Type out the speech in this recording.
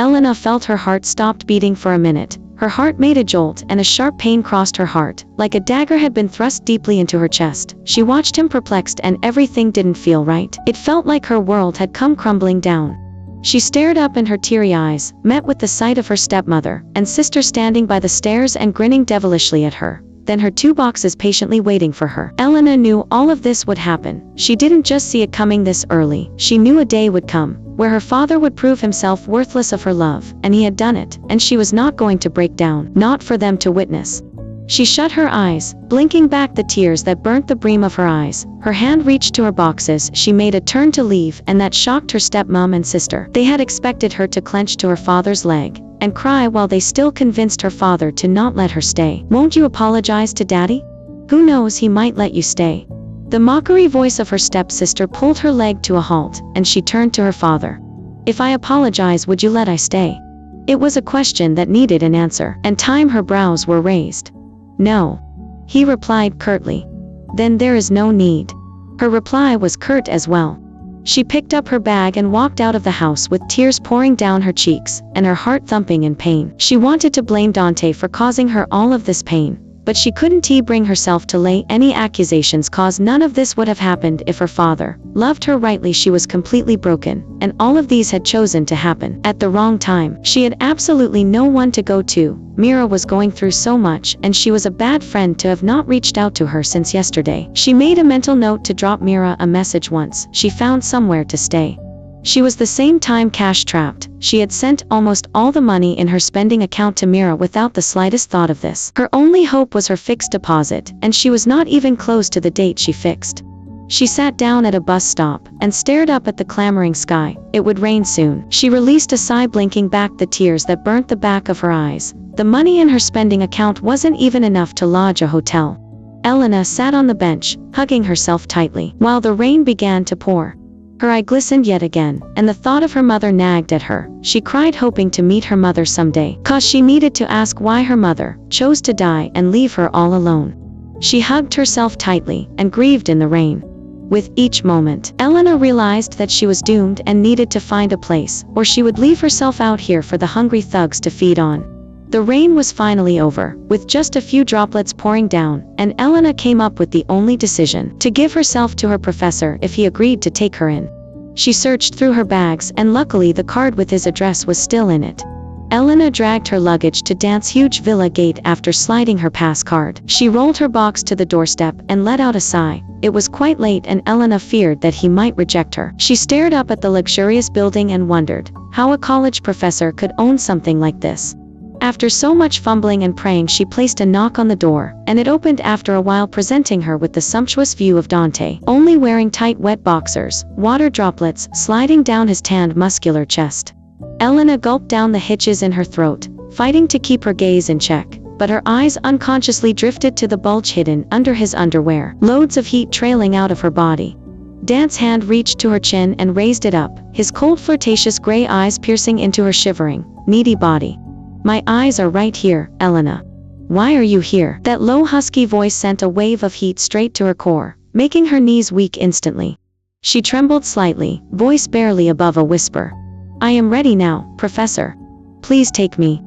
Elena felt her heart stopped beating for a minute. Her heart made a jolt and a sharp pain crossed her heart, like a dagger had been thrust deeply into her chest. She watched him perplexed and everything didn't feel right. It felt like her world had come crumbling down. She stared up in her teary eyes, met with the sight of her stepmother and sister standing by the stairs and grinning devilishly at her. Then her 2 boxes patiently waiting for her. Elena knew all of this would happen. She didn't just see it coming this early. She knew a day would come where her father would prove himself worthless of her love, and he had done it, and she was not going to break down, not for them to witness. She shut her eyes, blinking back the tears that burnt the brim of her eyes. Her hand reached to her boxes. She made a turn to leave, and that shocked her stepmom and sister. They had expected her to clench to her father's leg and cry while they still convinced her father to not let her stay. "Won't you apologize to Daddy? Who knows, he might let you stay." The mockery voice of her stepsister pulled her leg to a halt, and she turned to her father. "If I apologize, would you let I stay?" It was a question that needed an answer, and time her brows were raised. "No," he replied curtly. "Then there is no need." Her reply was curt as well. She picked up her bag and walked out of the house with tears pouring down her cheeks and her heart thumping in pain. She wanted to blame Dante for causing her all of this pain, but she couldn't bring herself to lay any accusations, cause none of this would have happened if her father loved her rightly. She was completely broken, and all of these had chosen to happen at the wrong time. She had absolutely no one to go to. Mira was going through so much, and she was a bad friend to have not reached out to her since yesterday. She made a mental note to drop Mira a message once she found somewhere to stay. She was the same time cash trapped. She had sent almost all the money in her spending account to Mira without the slightest thought of this. Her only hope was her fixed deposit, and she was not even close to the date she fixed. She sat down at a bus stop and stared up at the clamoring sky. It would rain soon. She released a sigh, blinking back the tears that burnt the back of her eyes. The money in her spending account wasn't even enough to lodge a hotel. Elena sat on the bench, hugging herself tightly, while the rain began to pour. Her eye glistened yet again, and the thought of her mother nagged at her. She cried, hoping to meet her mother someday, cause she needed to ask why her mother chose to die and leave her all alone. She hugged herself tightly and grieved in the rain. With each moment, Elena realized that she was doomed and needed to find a place where she would leave herself out here for the hungry thugs to feed on. The rain was finally over, with just a few droplets pouring down, and Elena came up with the only decision: to give herself to her professor if he agreed to take her in. She searched through her bags, and luckily the card with his address was still in it. Elena dragged her luggage to Dante's huge villa gate after sliding her pass card. She rolled her box to the doorstep and let out a sigh. It was quite late, and Elena feared that he might reject her. She stared up at the luxurious building and wondered how a college professor could own something like this. After so much fumbling and praying, she placed a knock on the door, and it opened after a while, presenting her with the sumptuous view of Dante, only wearing tight wet boxers, water droplets sliding down his tanned muscular chest. Elena gulped down the hitches in her throat, fighting to keep her gaze in check, but her eyes unconsciously drifted to the bulge hidden under his underwear, loads of heat trailing out of her body. Dante's hand reached to her chin and raised it up, his cold, flirtatious gray eyes piercing into her shivering, needy body. "My eyes are right here, Elena. Why are you here?" That low, husky voice sent a wave of heat straight to her core, making her knees weak instantly. She trembled slightly, voice barely above a whisper. "I am ready now, Professor. Please take me."